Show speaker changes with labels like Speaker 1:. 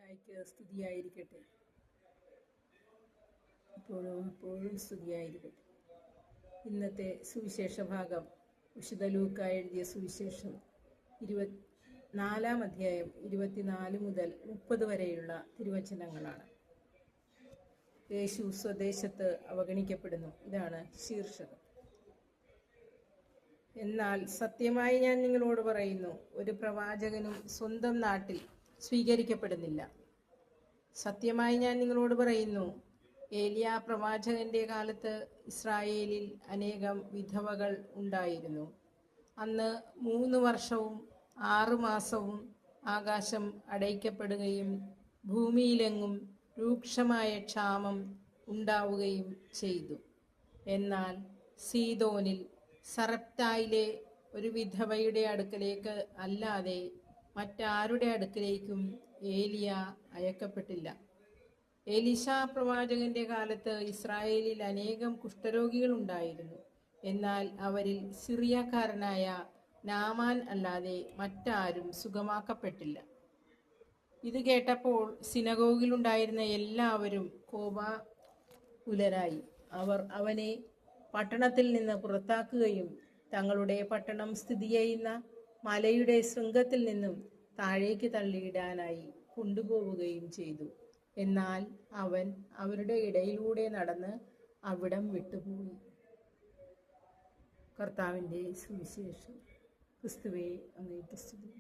Speaker 1: മിശിഹായ്ക്ക് സ്തുതിയായിരിക്കട്ടെ. എപ്പോഴും സ്തുതിയായിരിക്കട്ടെ. ഇന്നത്തെ സുവിശേഷ ഭാഗം വിശുദ്ധ ലൂക്ക എഴുതിയ സുവിശേഷം 24 അധ്യായം 24 മുതൽ 30 വരെയുള്ള തിരുവചനങ്ങളാണ്. യേശു സ്വദേശത്ത് അവഗണിക്കപ്പെടുന്നു. ഇതാണ് ശീർഷകം. എന്നാൽ സത്യമായി ഞാൻ നിങ്ങളോട് പറയുന്നു, ഒരു പ്രവാചകനും സ്വന്തം നാട്ടിൽ സ്വീകരിക്കപ്പെടുന്നില്ല. സത്യമായി ഞാൻ നിങ്ങളോട് പറയുന്നു, ഏലിയാ പ്രവാചകന്റെ കാലത്ത് ഇസ്രായേലിൽ അനേകം വിധവകൾ ഉണ്ടായിരുന്നു. അന്ന് 3 വർഷവും 6 മാസവും ആകാശം അടയ്ക്കപ്പെടുകയും ഭൂമിയിലെങ്ങും രൂക്ഷമായ ക്ഷാമം ഉണ്ടാവുകയും ചെയ്തു. എന്നാൽ സീദോനിൽ സറപ്തായിലെ ഒരു വിധവയുടെ അടുക്കലേക്ക് അല്ലാതെ മറ്റാരുടെ അടുക്കലേക്കും ഏലിയ അയക്കപ്പെട്ടില്ല. എലീശാ പ്രവാചകന്റെ കാലത്ത് ഇസ്രായേലിൽ അനേകം കുഷ്ഠരോഗികൾ ഉണ്ടായിരുന്നു. എന്നാൽ അവരിൽ സിറിയക്കാരനായ നാമാൻ അല്ലാതെ മറ്റാരും സുഖമാക്കപ്പെട്ടില്ല. ഇത് കേട്ടപ്പോൾ സിനഗോഗിലുണ്ടായിരുന്ന എല്ലാവരും കോപാകുലരായി. അവർ അവനെ പട്ടണത്തിൽ നിന്ന് പുറത്താക്കുകയും തങ്ങളുടെ പട്ടണം സ്ഥിതി ചെയ്യുന്ന മലയുടെ ശൃംഗത്തിൽ നിന്നും താഴേക്ക് തള്ളിയിടാനായി കൊണ്ടുപോവുകയും ചെയ്തു. എന്നാൽ അവൻ അവരുടെ ഇടയിലൂടെ നടന്ന് അവിടം വിട്ടുപോയി. കർത്താവിൻ്റെ സുവിശേഷം. ക്രിസ്തുവേ, അങ്ങേക്ക് സ്തുതി.